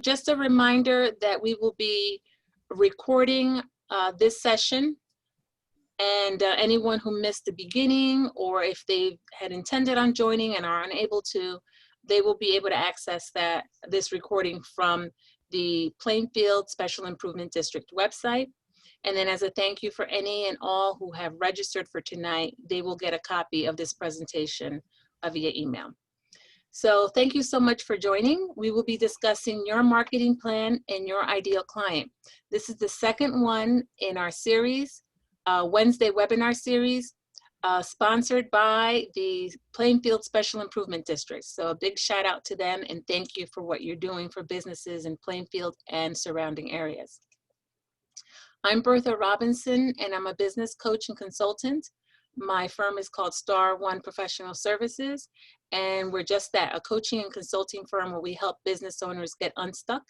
just a reminder that we will be recording this session, and anyone who missed the beginning, or if they had intended on joining and are unable to, they will be able to access this recording from the Plainfield Special Improvement District website. And then as a thank you for any and all who have registered for tonight, they will get a copy of this presentation via email. So thank you so much for joining. We will be discussing your marketing plan and your ideal client. This is the second one in our series, Wednesday webinar series, sponsored by the Plainfield Special Improvement District. So a big shout out to them and thank you for what you're doing for businesses in Plainfield and surrounding areas. I'm Bertha Robinson, and I'm a business coach and consultant. My firm is called Star One Professional Services, and we're just that, a coaching and consulting firm where we help business owners get unstuck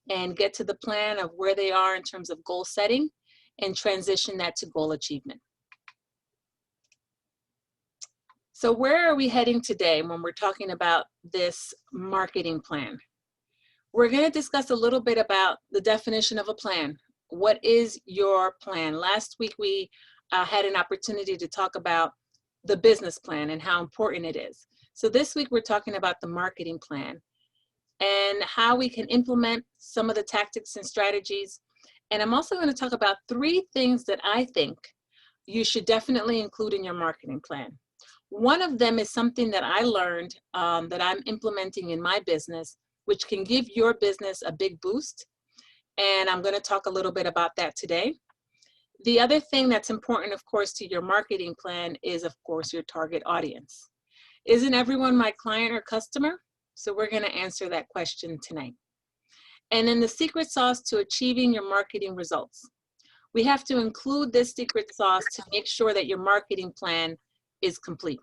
and get to the plan of where they are in terms of goal setting and transition that to goal achievement. So where are we heading today when we're talking about this marketing plan? We're going to discuss a little bit about the definition of a plan. What is your plan? Last week we had an opportunity to talk about the business plan and how important it is. So this week we're talking about the marketing plan and how we can implement some of the tactics and strategies. And I'm also going to talk about 3 things that I think you should definitely include in your marketing plan. One of them is something that I learned that I'm implementing in my business, which can give your business a big boost. And I'm going to talk a little bit about that today. The other thing that's important, of course, to your marketing plan is, of course, your target audience. Isn't everyone my client or customer? So we're going to answer that question tonight. And then the secret sauce to achieving your marketing results. We have to include this secret sauce to make sure that your marketing plan is complete.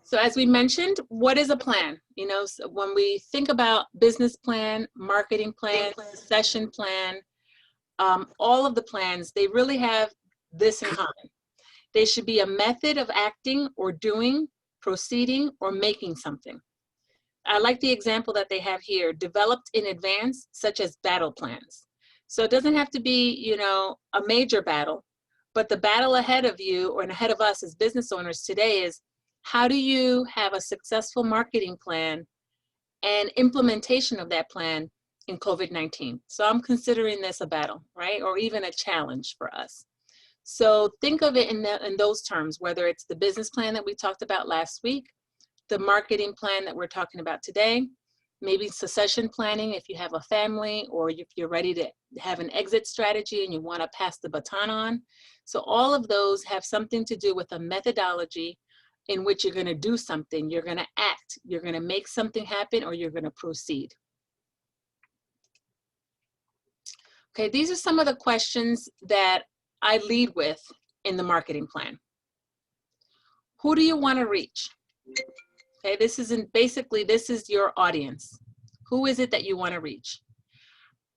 So as we mentioned, what is a plan? You know, so when we think about business plan, marketing plan, session plan, all of the plans, they really have this in common. They should be a method of acting or doing, proceeding, or making something. I like the example that they have here, developed in advance, such as battle plans. So it doesn't have to be, you know, a major battle, but the battle ahead of you or ahead of us as business owners today is, how do you have a successful marketing plan and implementation of that plan in COVID-19? So I'm considering this a battle, right? Or even a challenge for us. So think of it in those terms, whether it's the business plan that we talked about last week, the marketing plan that we're talking about today, maybe succession planning if you have a family, or if you're ready to have an exit strategy and you want to pass the baton on. So all of those have something to do with a methodology in which you're going to do something, you're going to act, you're going to make something happen, or you're going to proceed. Okay, these are some of the questions that I lead with in the marketing plan. Who do you want to reach? Okay, this is your audience. Who is it that you want to reach?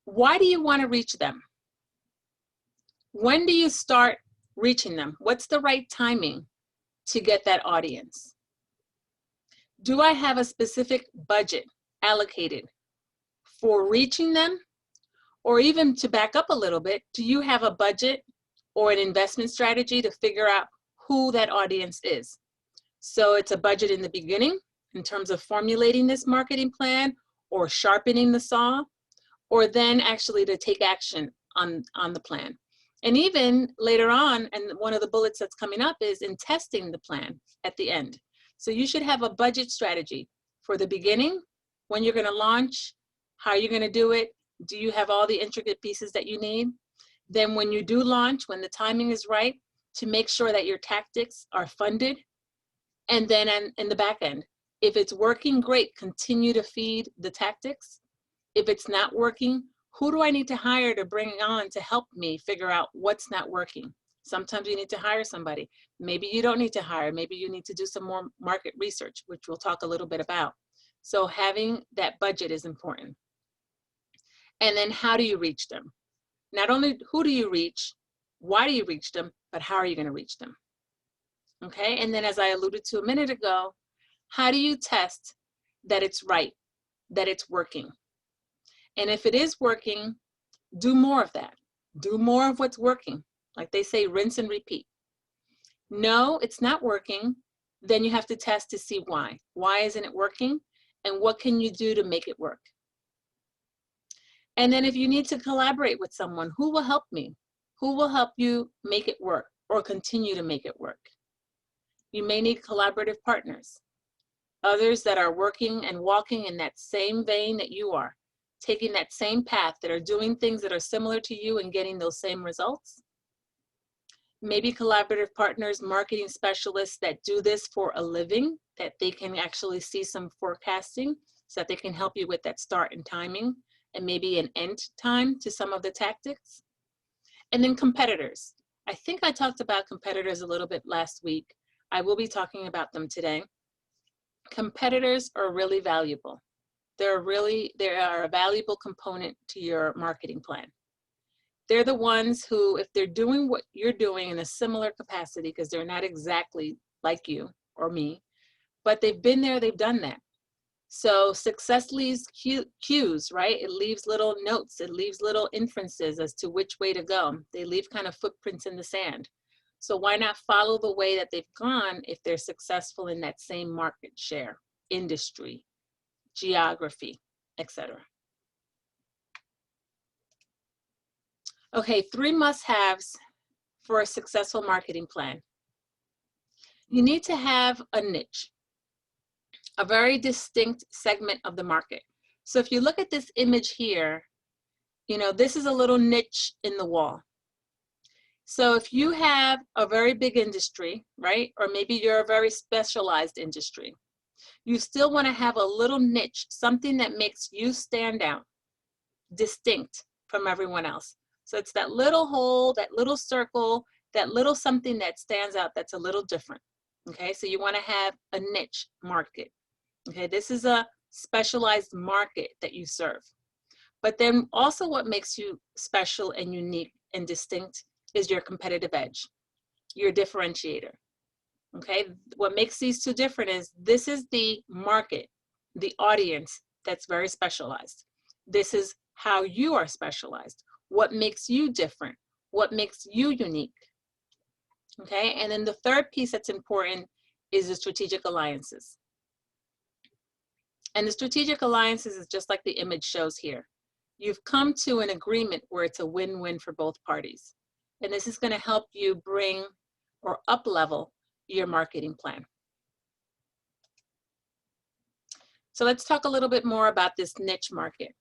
Why do you want to reach them? When do you start reaching them? What's the right timing to get that audience? Do I have a specific budget allocated for reaching them? Or even to back up a little bit, do you have a budget or an investment strategy to figure out who that audience is? So it's a budget in the beginning in terms of formulating this marketing plan or sharpening the saw, or then actually to take action on the plan. And even later on, and one of the bullets that's coming up is in testing the plan at the end. So you should have a budget strategy for the beginning, when you're going to launch, how you're going to do it. Do you have all the intricate pieces that you need? Then when you do launch, when the timing is right, to make sure that your tactics are funded. And then in the back end, if it's working, great, continue to feed the tactics. If it's not working, who do I need to hire to bring on to help me figure out what's not working? Sometimes you need to hire somebody. Maybe you don't need to hire. Maybe you need to do some more market research, which we'll talk a little bit about. So having that budget is important. And then how do you reach them? Not only who do you reach, why do you reach them, but how are you going to reach them? Okay, and then as I alluded to a minute ago, how do you test that it's right? that it's working. And if it is working, do more of that. Do more of what's working. Like they say, rinse and repeat. No, it's not working. Then you have to test to see why. Why isn't it working? And what can you do to make it work? And then if you need to collaborate with someone, who will help me? Who will help you make it work or continue to make it work? You may need collaborative partners, others that are working and walking in that same vein that you are, taking that same path, that are doing things that are similar to you and getting those same results. Maybe collaborative partners, marketing specialists that do this for a living, that they can actually see some forecasting so that they can help you with that start and timing and maybe an end time to some of the tactics. And then competitors. I think I talked about competitors a little bit last week. I will be talking about them today. Competitors are really valuable. They are a valuable component to your marketing plan. They're the ones who, if they're doing what you're doing in a similar capacity, because they're not exactly like you or me, but they've been there, they've done that. So success leaves cues, right? It leaves little notes, it leaves little inferences as to which way to go. They leave kind of footprints in the sand. So why not follow the way that they've gone if they're successful in that same market share, industry, geography, etc. Okay, 3 must-haves for a successful marketing plan. You need to have a niche, a very distinct segment of the market. So if you look at this image here, you know, this is a little niche in the wall. So if you have a very big industry, right, or maybe you're a very specialized industry, you still want to have a little niche, something that makes you stand out, distinct from everyone else. So it's that little hole, that little circle, that little something that stands out that's a little different. Okay, so you want to have a niche market. Okay, this is a specialized market that you serve. But then also what makes you special and unique and distinct is your competitive edge, your differentiator. Okay, what makes these two different is this is the market, the audience that's very specialized. This is how you are specialized. What makes you different? What makes you unique? Okay, and then the third piece that's important is the strategic alliances. And the strategic alliances is just like the image shows here. You've come to an agreement where it's a win-win for both parties. And this is going to help you bring or up-level your marketing plan. So let's talk a little bit more about this niche market.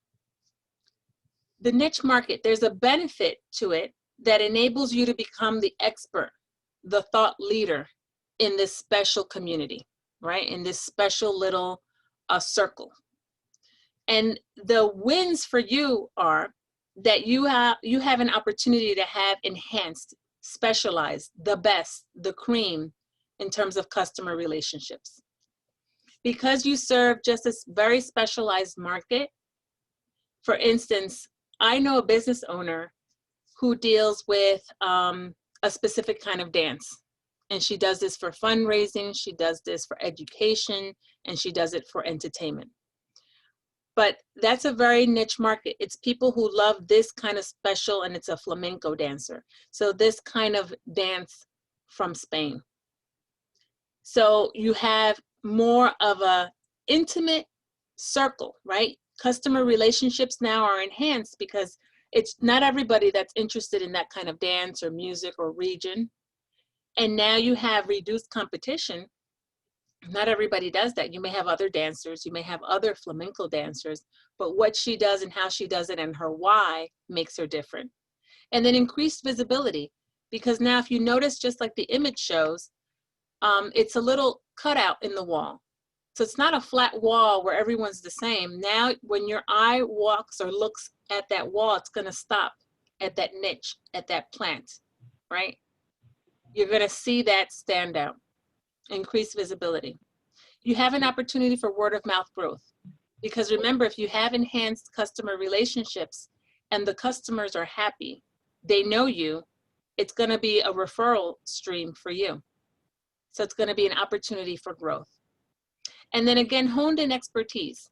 The niche market, there's a benefit to it that enables you to become the expert, the thought leader in this special community, right? In this special little circle. And the wins for you are that you have an opportunity to have enhanced, specialized, the best, the cream in terms of customer relationships. Because you serve just a very specialized market, for instance, I know a business owner who deals with a specific kind of dance. And she does this for fundraising, she does this for education, and she does it for entertainment. But that's a very niche market. It's people who love this kind of special, and it's a flamenco dancer. So this kind of dance from Spain. So you have more of a intimate circle, right? Customer relationships now are enhanced because it's not everybody that's interested in that kind of dance or music or region. And now you have reduced competition. Not everybody does that. You may have other dancers, you may have other flamenco dancers, but what she does and how she does it and her why makes her different. And then increased visibility, because now if you notice, just like the image shows, it's a little cutout in the wall. So it's not a flat wall where everyone's the same. Now, when your eye walks or looks at that wall, it's gonna stop at that niche, at that plant, right? You're gonna see that stand out. Increased visibility. You have an opportunity for word of mouth growth, because remember, if you have enhanced customer relationships and the customers are happy, they know you, it's going to be a referral stream for you. So it's going to be an opportunity for growth. And then again, honed in expertise.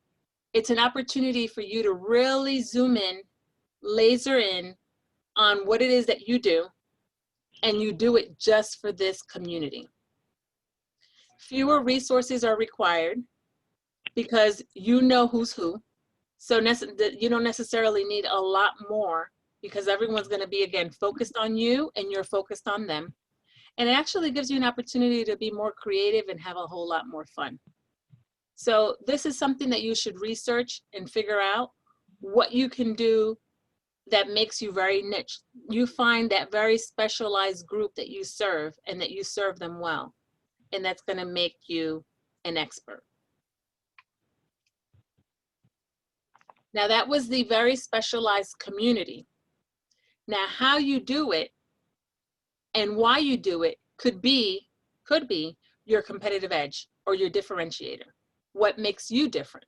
It's an opportunity for you to really zoom in, laser in on what it is that you do, and you do it just for this community. Fewer resources are required because you know who's who. So you don't necessarily need a lot more because everyone's going to be, again, focused on you and you're focused on them. And it actually gives you an opportunity to be more creative and have a whole lot more fun. So this is something that you should research and figure out what you can do that makes you very niche. You find that very specialized group that you serve and that you serve them well. And that's going to make you an expert. Now that was the very specialized community. Now how you do it and why you do it could be your competitive edge or your differentiator. What makes you different?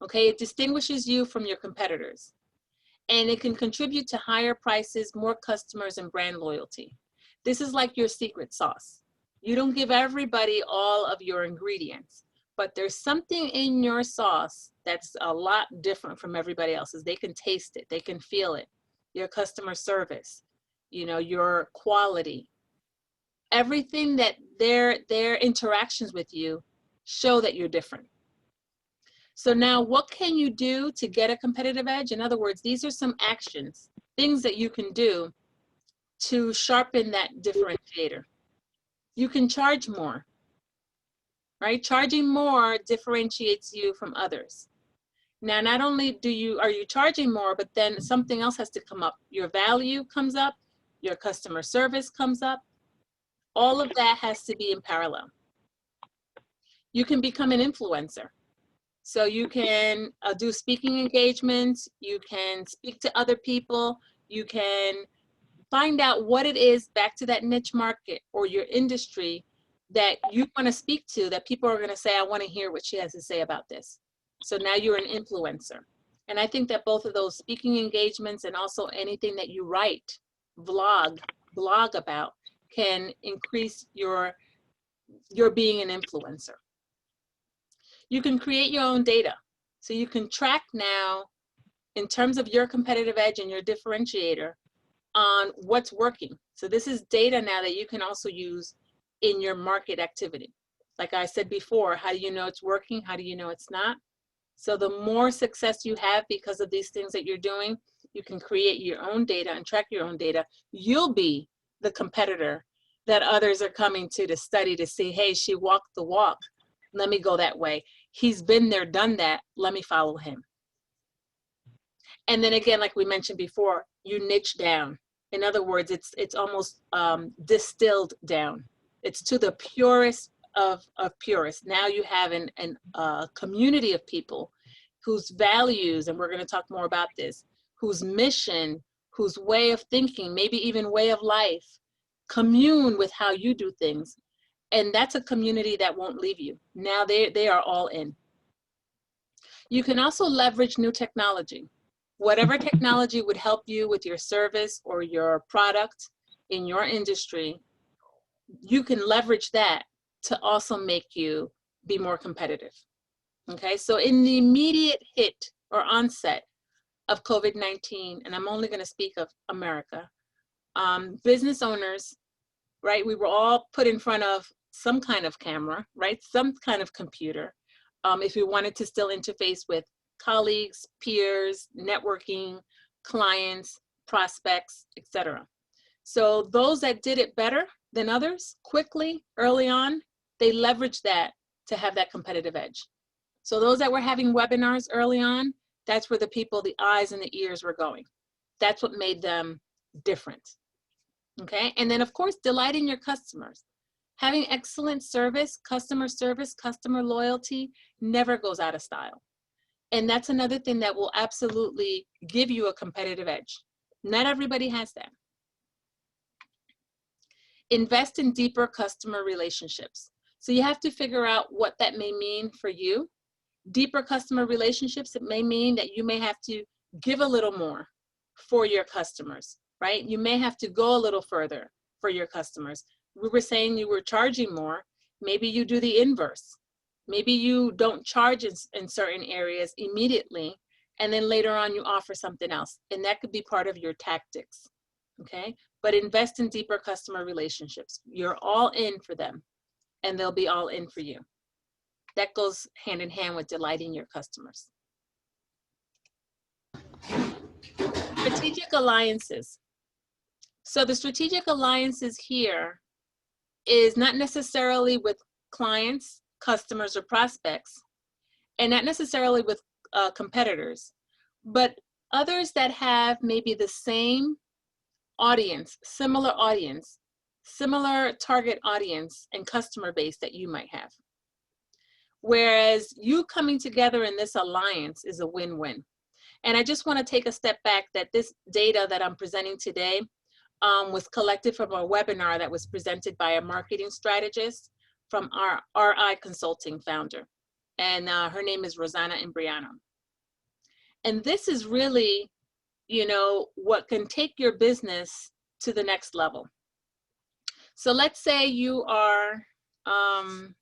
Okay, it distinguishes you from your competitors. And it can contribute to higher prices, more customers, and brand loyalty. This is like your secret sauce. You don't give everybody all of your ingredients, but there's something in your sauce that's a lot different from everybody else's. They can taste it, they can feel it. Your customer service, you know, your quality. Everything that their interactions with you show that you're different. So now what can you do to get a competitive edge? In other words, these are some actions, things that you can do to sharpen that differentiator. You can charge more, right? Charging more differentiates you from others. Now, not only are you charging more, but then something else has to come up. Your value comes up, your customer service comes up. All of that has to be in parallel. You can become an influencer. So you can do speaking engagements, you can speak to other people, you can find out what it is, back to that niche market or your industry that you want to speak to, that people are going to say, I want to hear what she has to say about this. So now you're an influencer. And I think that both of those speaking engagements and also anything that you write, blog about can increase your being an influencer. You can create your own data. So you can track now in terms of your competitive edge and your differentiator on what's working. So this is data now that you can also use in your market activity. Like I said before, how do you know it's working? How do you know it's not? So the more success you have because of these things that you're doing, you can create your own data and track your own data. You'll be the competitor that others are coming to study to see, hey, she walked the walk. Let me go that way. He's been there, done that. Let me follow him. And then again, like we mentioned before, you niche down. In other words, it's almost distilled down. It's to the purest of purists. Now you have a community of people whose values, and we're going to talk more about this, whose mission, whose way of thinking, maybe even way of life, commune with how you do things. And that's a community that won't leave you. Now they are all in. You can also leverage new technology. Whatever technology would help you with your service or your product in your industry, you can leverage that to also make you be more competitive. Okay, so in the immediate hit or onset of COVID-19, and I'm only going to speak of America, business owners, right, we were all put in front of some kind of camera, right, some kind of computer, if we wanted to still interface with colleagues, peers, networking, clients, prospects, etc. So those that did it better than others, quickly, early on, they leveraged that to have that competitive edge. So those that were having webinars early on, that's where the people, the eyes and the ears were going. That's what made them different. Okay, and then of course, delighting your customers. Having excellent service, customer loyalty never goes out of style. And that's another thing that will absolutely give you a competitive edge. Not everybody has that. Invest in deeper customer relationships. So you have to figure out what that may mean for you. Deeper customer relationships, it may mean that you may have to give a little more for your customers, right? You may have to go a little further for your customers. We were saying you were charging more. Maybe you do the inverse. Maybe you don't charge in certain areas immediately, and then later on you offer something else, and that could be part of your tactics, okay? But invest in deeper customer relationships. You're all in for them, and they'll be all in for you. That goes hand in hand with delighting your customers. Strategic alliances. So the strategic alliances here is not necessarily with clients, customers, or prospects, and not necessarily with competitors, but others that have maybe the same audience, similar target audience and customer base that you might have. Whereas you coming together in this alliance is a win-win. And I just want to take a step back that this data that I'm presenting today was collected from a webinar that was presented by a marketing strategist from our RI Consulting founder. And her name is Rosanna Imbriano. And this is really, you know, what can take your business to the next level. So let's say you are, I'm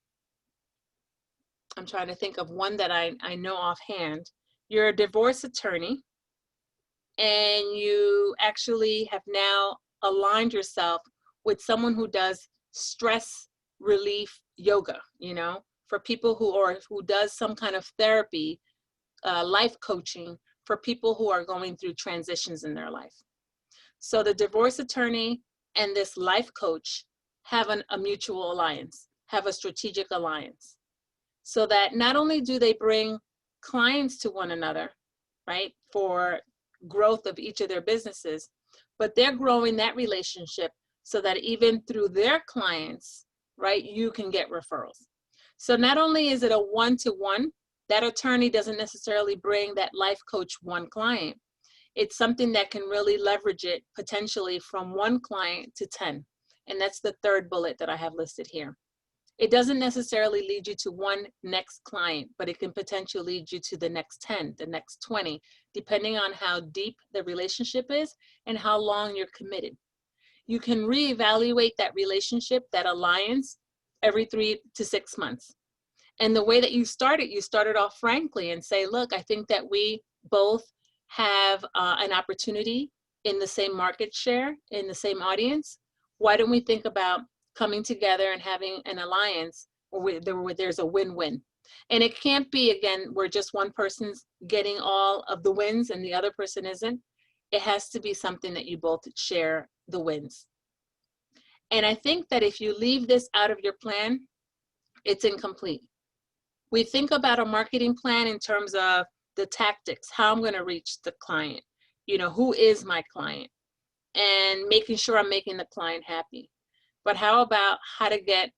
trying to think of one that I know offhand. You're a divorce attorney, and you actually have now aligned yourself with someone who does stress relief yoga, you know, for people who does some kind of therapy, life coaching for people who are going through transitions in their life. So the divorce attorney and this life coach have a mutual alliance, have a strategic alliance, so that not only do they bring clients to one another, right, for growth of each of their businesses, but they're growing that relationship so that even through their clients, right, you can get referrals. So not only is it a one-to-one, that attorney doesn't necessarily bring that life coach one client. It's something that can really leverage it potentially from one client to 10. And that's the third bullet that I have listed here. It doesn't necessarily lead you to one next client, but it can potentially lead you to the next 10, the next 20, depending on how deep the relationship is and how long you're committed. You can reevaluate that relationship, that alliance, every 3 to 6 months. And the way that you started off frankly and say, look, I think that we both have an opportunity in the same market share, in the same audience. Why don't we think about coming together and having an alliance where there's a win-win? And it can't be, again, where just one person's getting all of the wins and the other person isn't. It has to be something that you both share the wins. And I think that if you leave this out of your plan, it's incomplete. We think about a marketing plan in terms of the tactics, how I'm going to reach the client, you know, who is my client, and making sure I'm making the client happy. But how about how to get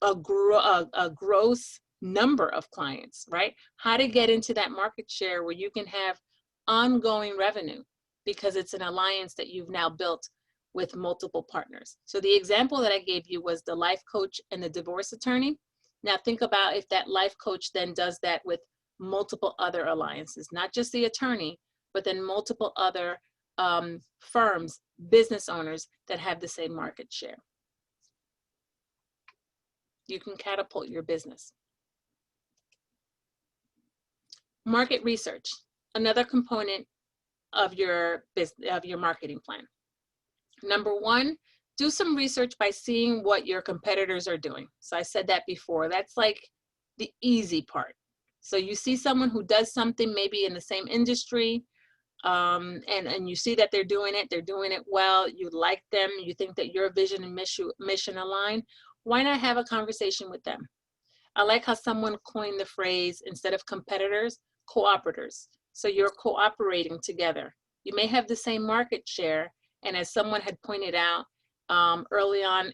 a gross number of clients, right? How to get into that market share where you can have ongoing revenue because it's an alliance that you've now built with multiple partners. So the example that I gave you was the life coach and the divorce attorney. Now think about if that life coach then does that with multiple other alliances, not just the attorney, but then multiple other firms, business owners that have the same market share. You can catapult your business. Market research, another component of your marketing plan. Number one, do some research by seeing what your competitors are doing. So I said that before. That's like the easy part. So you see someone who does something maybe in the same industry, and you see that they're doing it well, you like them, you think that your vision and mission align. Why not have a conversation with them? I like how someone coined the phrase, instead of competitors, cooperators. So you're cooperating together. You may have the same market share, and as someone had pointed out, early on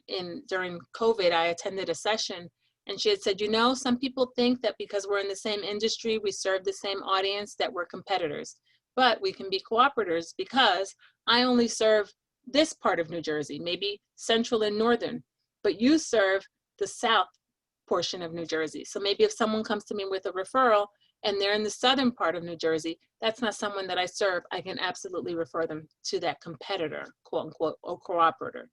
during COVID, I attended a session, and she had said, you know, some people think that because we're in the same industry, we serve the same audience, that we're competitors. But we can be cooperators because I only serve this part of New Jersey, maybe central and northern, but you serve the south portion of New Jersey. So maybe if someone comes to me with a referral and they're in the southern part of New Jersey, that's not someone that I serve. I can absolutely refer them to that competitor, quote unquote, or cooperator.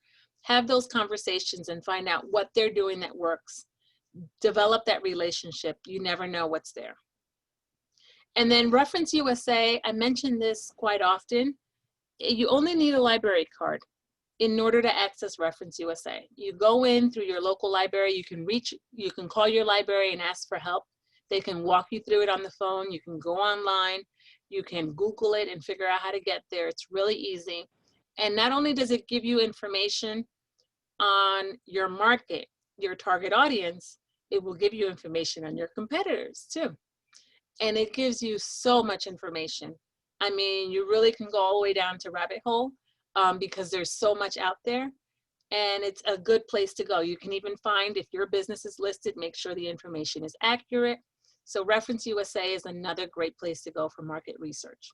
Have those conversations and find out what they're doing that works develop that relationship. You never know what's there. And then Reference USA, I mention this quite often. You only need a library card in order to access Reference USA. You go in through your local library, you can call your library and ask for help. They can walk you through it on the phone. You can go online, you can Google it and figure out how to get there. It's really easy. And not only does it give you information on your market, your target audience, it will give you information on your competitors too. And it gives you so much information. I mean, you really can go all the way down to rabbit hole because there's so much out there, and it's a good place to go. You can even find if your business is listed, make sure the information is accurate. So Reference USA is another great place to go for market research.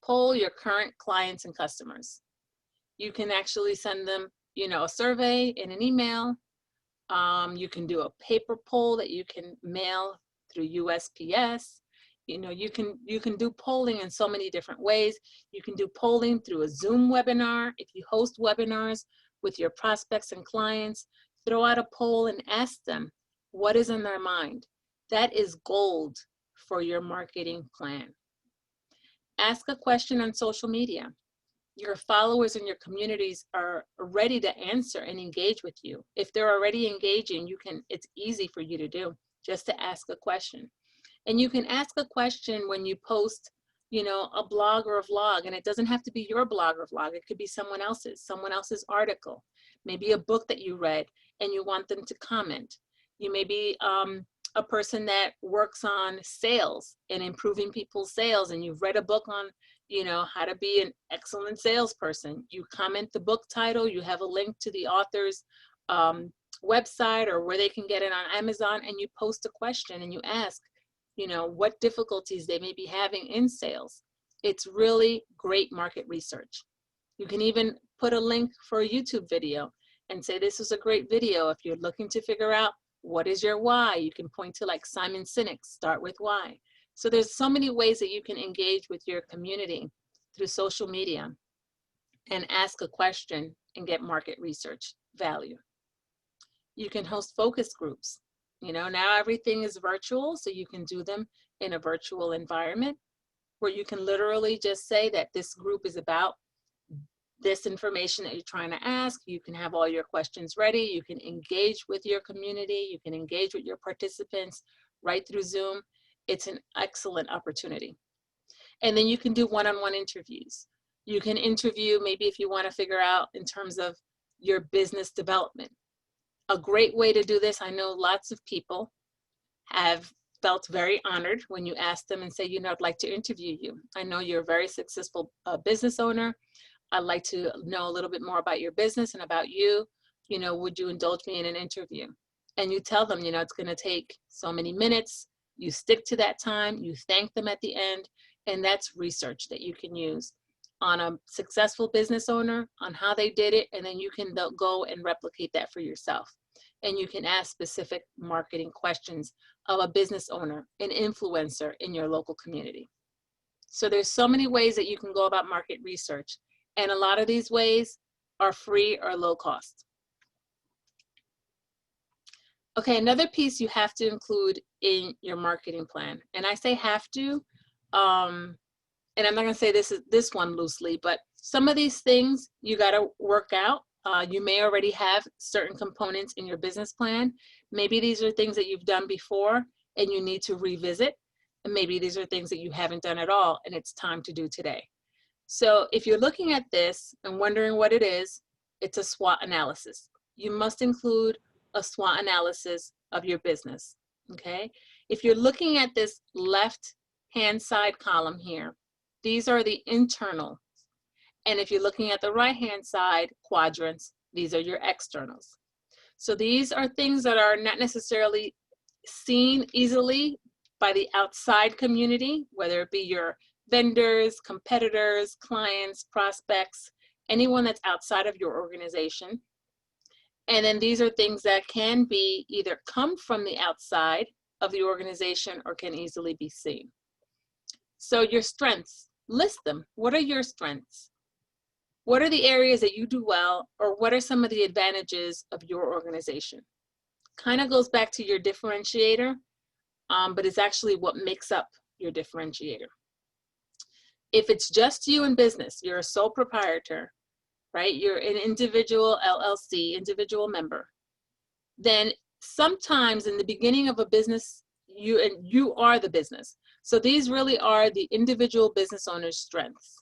Poll your current clients and customers. You can actually send them, a survey in an email. You can do a paper poll that you can mail through USPS. You can do polling in so many different ways. You can do polling through a Zoom webinar. If you host webinars with your prospects and clients, throw out a poll and ask them what is in their mind. That is gold for your marketing plan. Ask a question on social media. Your followers and your communities are ready to answer and engage with you. If they're already engaging, it's easy for you to do, just to ask a question. And you can ask a question when you post, a blog or a vlog, and it doesn't have to be your blog or vlog. It could be someone else's article, maybe a book that you read and you want them to comment. You may be a person that works on sales and improving people's sales, and you've read a book on, how to be an excellent salesperson. You comment the book title, you have a link to the author's website or where they can get it on Amazon, and you post a question and you ask, what difficulties they may be having in sales. It's really great market research. You can even put a link for a YouTube video and say, this is a great video. If you're looking to figure out what is your why, you can point to like Simon Sinek's Start With Why. So there's so many ways that you can engage with your community through social media and ask a question and get market research value. You can host focus groups. Now everything is virtual, so you can do them in a virtual environment where you can literally just say that this group is about this information that you're trying to ask. You can have all your questions ready. You can engage with your community. You can engage with your participants right through Zoom. It's an excellent opportunity. And then you can do one-on-one interviews. You can interview, maybe if you want to figure out in terms of your business development. A great way to do this, I know lots of people have felt very honored when you ask them and say, I'd like to interview you. I know you're a very successful business owner. I'd like to know a little bit more about your business and about you. Would you indulge me in an interview? And you tell them, it's going to take so many minutes. You stick to that time. You thank them at the end. And that's research that you can use on a successful business owner, on how they did it. And then you can go and replicate that for yourself. And you can ask specific marketing questions of a business owner, an influencer in your local community. So there's so many ways that you can go about market research. And a lot of these ways are free or low cost. Okay, another piece you have to include in your marketing plan. And I say have to, and I'm not gonna say this one loosely, but some of these things you gotta work out. You may already have certain components in your business plan. Maybe these are things that you've done before and you need to revisit. And maybe these are things that you haven't done at all and it's time to do today. So if you're looking at this and wondering what it is, it's a SWOT analysis. You must include a SWOT analysis of your business, okay? If you're looking at this left-hand side column here, these are the internal. And if you're looking at the right-hand side quadrants, these are your externals. So these are things that are not necessarily seen easily by the outside community, whether it be your vendors, competitors, clients, prospects, anyone that's outside of your organization. And then these are things that can be either come from the outside of the organization or can easily be seen. So your strengths, list them. What are your strengths? What are the areas that you do well, or what are some of the advantages of your organization? kind of goes back to your differentiator, but it's actually what makes up your differentiator. If it's just you in business, you're a sole proprietor, right? You're an individual LLC, individual member, then sometimes in the beginning of a business, you are the business. So these really are the individual business owner's strengths.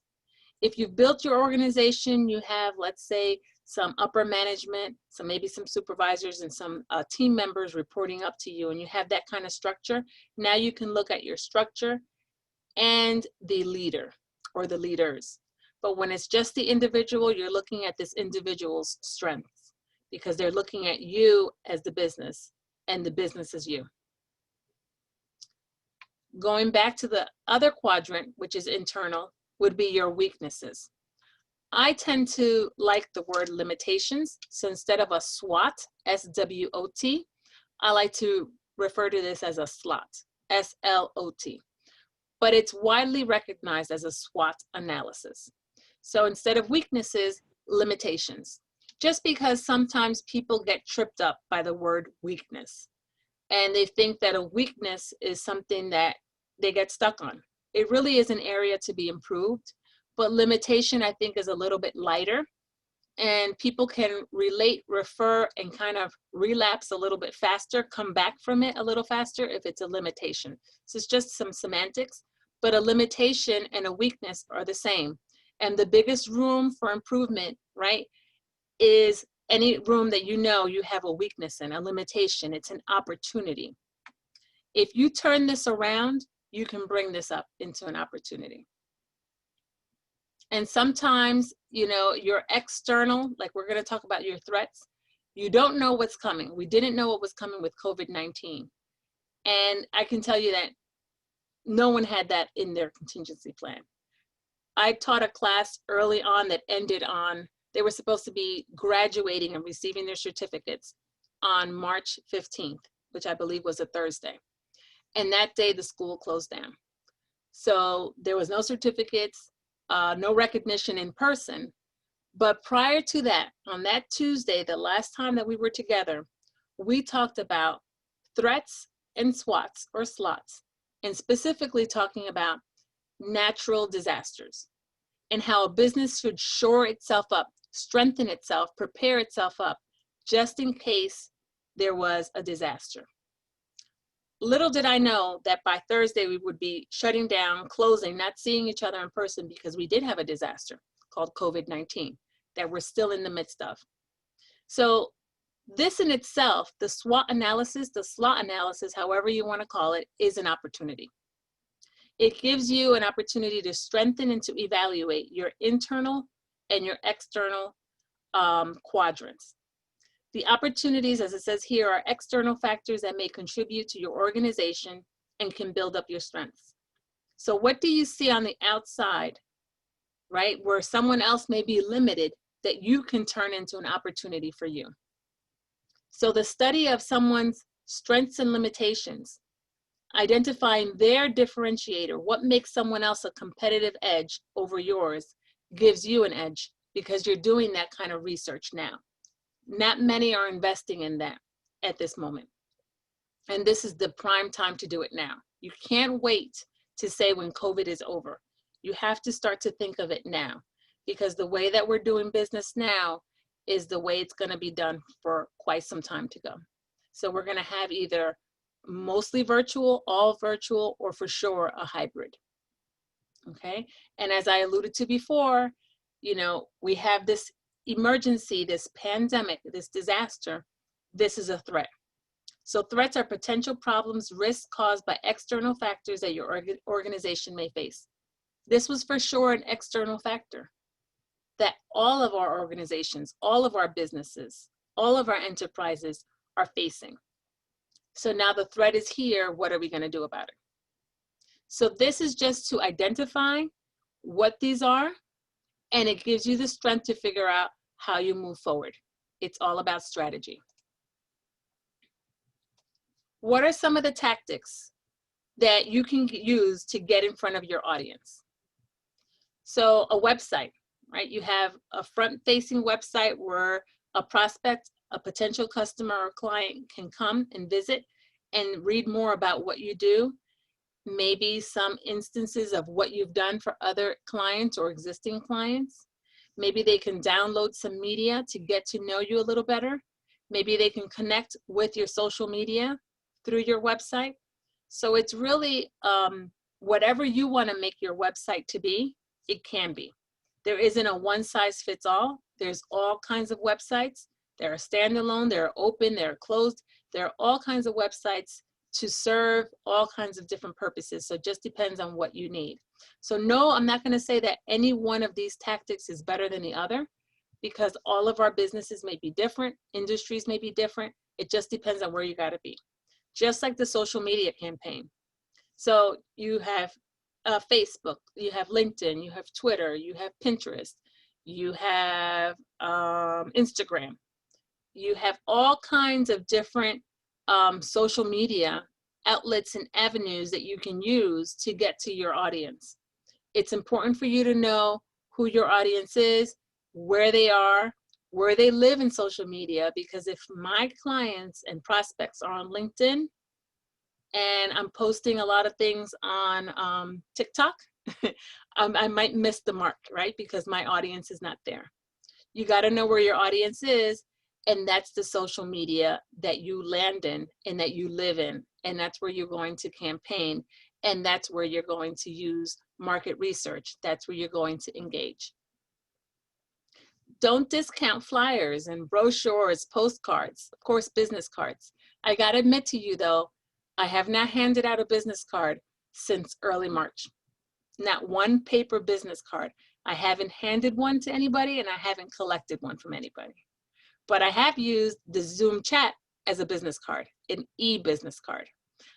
If you've built your organization, you have, let's say, some upper management, maybe some supervisors and some team members reporting up to you, and you have that kind of structure. Now you can look at your structure and the leader or the leaders. But when it's just the individual, you're looking at this individual's strengths because they're looking at you as the business and the business as you. Going back to the other quadrant, which is internal, would be your weaknesses. I tend to like the word limitations. So instead of a SWOT, S-W-O-T, I like to refer to this as a SLOT, S-L-O-T. But it's widely recognized as a SWOT analysis. So instead of weaknesses, limitations. Just because sometimes people get tripped up by the word weakness. And they think that a weakness is something that they get stuck on. It really is an area to be improved, but limitation I think is a little bit lighter, and people can relate, refer, and kind of relapse a little bit faster, come back from it a little faster if it's a limitation. So it's just some semantics, but a limitation and a weakness are the same. And the biggest room for improvement, right, is any room that you know you have a weakness in, a limitation. It's an opportunity. If you turn this around, you can bring this up into an opportunity. And sometimes, you know, your external, like we're going to talk about your threats, you don't know what's coming. We didn't know what was coming with COVID-19. And I can tell you that no one had that in their contingency plan. I taught a class early on that ended on, they were supposed to be graduating and receiving their certificates on March 15th, which I believe was a Thursday. And that day the school closed down. So there was no certificates, no recognition in person. But prior to that, on that Tuesday, the last time that we were together, we talked about threats and SWOTs or slots, and specifically talking about natural disasters and how a business should shore itself up, strengthen itself, prepare itself up, just in case there was a disaster. Little did I know that by Thursday we would be shutting down, closing, not seeing each other in person because we did have a disaster called COVID-19 that we're still in the midst of. So this in itself, the SWOT analysis, the SLOT analysis, however you want to call it, is an opportunity. It gives you an opportunity to strengthen and to evaluate your internal and your external quadrants. The opportunities, as it says here, are external factors that may contribute to your organization and can build up your strengths. So what do you see on the outside, right, where someone else may be limited that you can turn into an opportunity for you? So the study of someone's strengths and limitations, identifying their differentiator, what makes someone else a competitive edge over yours, gives you an edge because you're doing that kind of research now. Not many are investing in that at this moment. And this is the prime time to do it now. You can't wait to say when COVID is over. You have to start to think of it now, because the way that we're doing business now is the way it's going to be done for quite some time to go. So we're going to have either mostly virtual, all virtual, or for sure a hybrid. Okay. And as I alluded to before, you know, we have this emergency, this pandemic, this disaster. This is a threat. So threats are potential problems, risks caused by external factors that your organization may face. This was for sure an external factor that all of our organizations, all of our businesses, all of our enterprises are facing. So now the threat is here. What are we going to do about it? So this is just to identify what these are, and it gives you the strength to figure out how you move forward. It's all about strategy. What are some of the tactics that you can use to get in front of your audience? So a website, right? You have a front-facing website where a prospect a potential customer or client can come and visit and read more about what you do, maybe some instances of what you've done for other clients or existing clients. Maybe they can download some media to get to know you a little better. Maybe they can connect with your social media through your website. So it's really whatever you want to make your website to be, it can be. There isn't a one size fits all. There's all kinds of websites. There are standalone, there are open, there are closed. There are all kinds of websites to serve all kinds of different purposes. So it just depends on what you need. So no, I'm not going to say that any one of these tactics is better than the other, because all of our businesses may be different, industries may be different. It just depends on where you got to be. Just like the social media campaign. So you have Facebook, you have LinkedIn, you have Twitter, you have Pinterest, you have Instagram. You have all kinds of different social media outlets and avenues that you can use to get to your audience. It's important for you to know who your audience is, where they are, where they live in social media, because if my clients and prospects are on LinkedIn and I'm posting a lot of things on TikTok, I might miss the mark, right? Because my audience is not there. You got to know where your audience is, and that's the social media that you land in and that you live in, and that's where you're going to campaign, and that's where you're going to use market research. That's where you're going to engage. Don't discount flyers and brochures, postcards, of course, business cards. I got to admit to you though, I have not handed out a business card since early March. Not one paper business card. I haven't handed one to anybody, and I haven't collected one from anybody. But I have used the Zoom chat as a business card, an e-business card.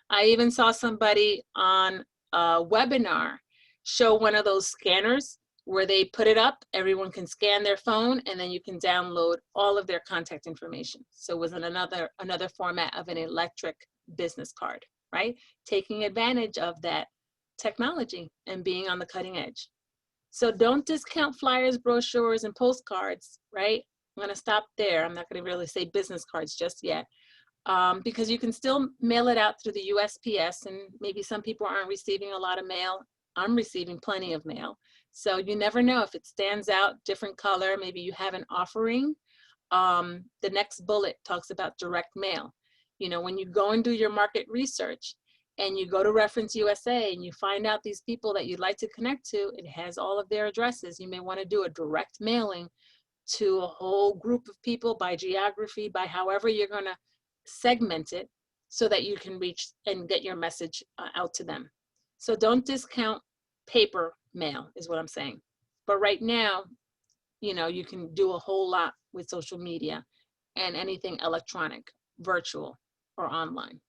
I even saw somebody on a webinar show one of those scanners where they put it up, everyone can scan their phone, and then you can download all of their contact information. So it was another format of an electric business card, right? Taking advantage of that technology and being on the cutting edge. So don't discount flyers, brochures, and postcards, right? I'm going to stop there. I'm not going to really say business cards just yet, because you can still mail it out through the USPS, and maybe some people aren't receiving a lot of mail. I'm receiving plenty of mail. So you never know if it stands out, different color, maybe you have an offering. The next bullet talks about direct mail. You know, when you go and do your market research and you go to Reference USA and you find out these people that you'd like to connect to, it has all of their addresses. You may want to do a direct mailing to a whole group of people by geography, by however you're going to segment it, so that you can reach and get your message out to them. So don't discount paper mail is what I'm saying. But right now, you know, you can do a whole lot with social media and anything electronic, virtual, or online.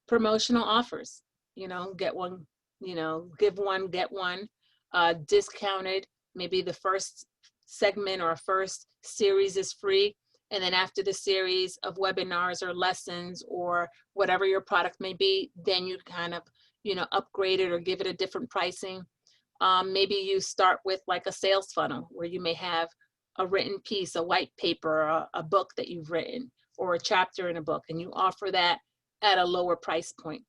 Promotional offers, you know, get one, you know, give one, get one, discounted. Maybe the first segment or first series is free, and then after the series of webinars or lessons or whatever your product may be, then you kind of, you know, upgrade it or give it a different pricing. Maybe you start with like a sales funnel where you may have a written piece, a white paper, a book that you've written, or a chapter in a book, and you offer that at a lower price point.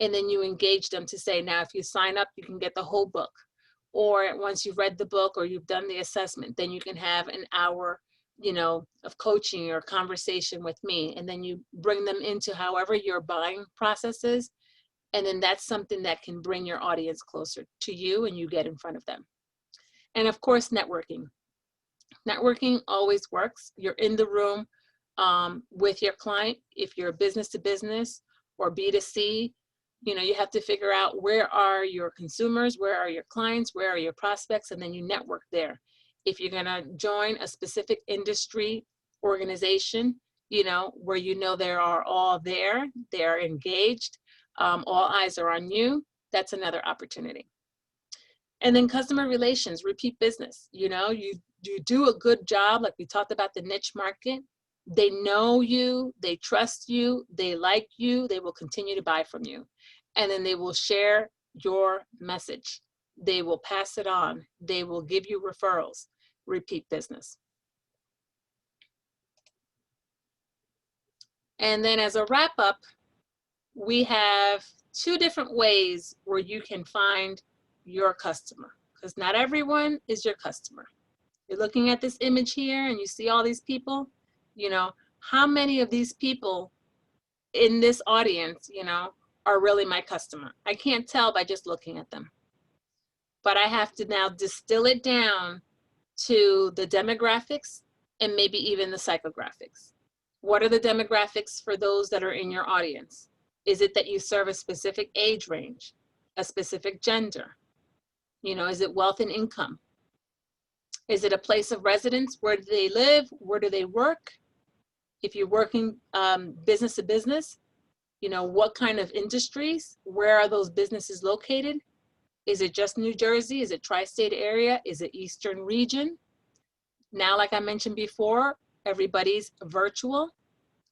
And then you engage them to say, now if you sign up, you can get the whole book. Or once you've read the book or you've done the assessment, then you can have an hour, you know, of coaching or conversation with me. And then you bring them into however your buying process is. And then that's something that can bring your audience closer to you and you get in front of them. And of course, networking. Networking always works. You're in the room with your client. If you're business to business or B2C, you know, you have to figure out where are your consumers, where are your clients, where are your prospects, and then you network there. If you're gonna join a specific industry organization, you know, where you know they are all there, they're engaged, all eyes are on you, that's another opportunity. And then customer relations, repeat business. You know, you do a good job, like we talked about the niche market. They know you, they trust you, they like you, they will continue to buy from you. And then they will share your message. They will pass it on. They will give you referrals. Repeat business. And then as a wrap up, we have 2 different ways where you can find your customer, because not everyone is your customer. You're looking at this image here and you see all these people, you know, how many of these people in this audience, you know, are really my customer? I can't tell by just looking at them. But I have to now distill it down to the demographics and maybe even the psychographics. What are the demographics for those that are in your audience? Is it that you serve a specific age range, a specific gender? You know, is it wealth and income? Is it a place of residence? Where do they live? Where do they work? If you're working business to business, you know, what kind of industries? Where are those businesses located? Is it just New Jersey? Is it tri-state area? Is it Eastern region? Now, like I mentioned before, everybody's virtual.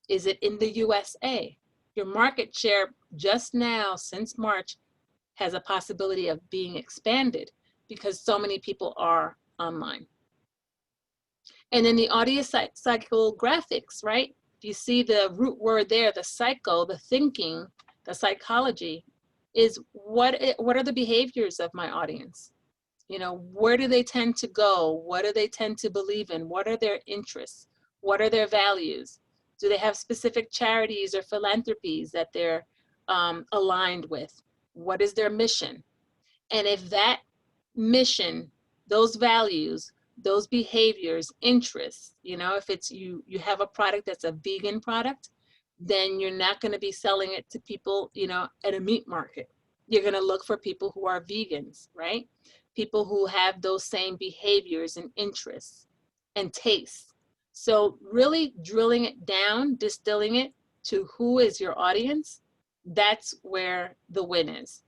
Is it in the USA? Your market share just now, since March, has a possibility of being expanded because so many people are online. And then the audience psychographics, right? You see the root word there, the psycho, the thinking, the psychology, is what are the behaviors of my audience? You know, where do they tend to go? What do they tend to believe in? What are their interests? What are their values? Do they have specific charities or philanthropies that they're aligned with? What is their mission? And if that mission, those values, those behaviors, interests, you know, if it's you have a product that's a vegan product, then you're not going to be selling it to people, you know, at a meat market. You're going to look for people who are vegans, right? People who have those same behaviors and interests and tastes. So really drilling it down, distilling it to who is your audience, that's where the win is.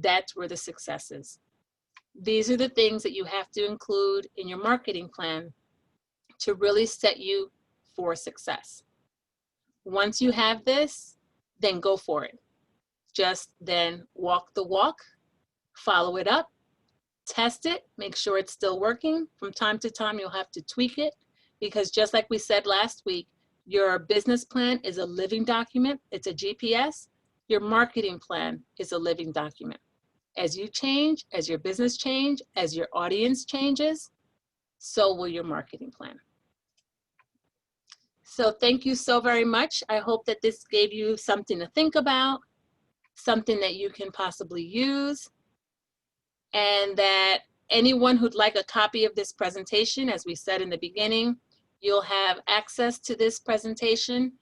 That's where the success is. These are the things that you have to include in your marketing plan to really set you for success. Once you have this, then go for it. Just then walk the walk, follow it up, test it, make sure it's still working. From time to time, you'll have to tweak it because just like we said last week, your business plan is a living document. It's a GPS. Your marketing plan is a living document. As you change, as your business change, as your audience changes, so will your marketing plan. So thank you so very much. I hope that this gave you something to think about, something that you can possibly use, and that anyone who'd like a copy of this presentation, as we said in the beginning, you'll have access to this presentation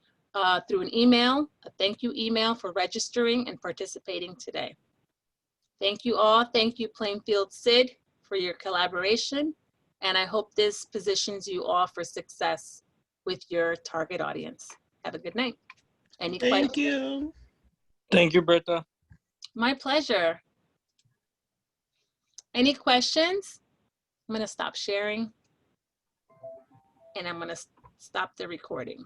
through an email, a thank you email for registering and participating today. Thank you all. Thank you, Plainfield SID, for your collaboration. And I hope this positions you all for success with your target audience. Have a good night. Any questions? Thank you. Thank you, Bertha. My pleasure. Any questions? I'm going to stop sharing and I'm going to stop the recording.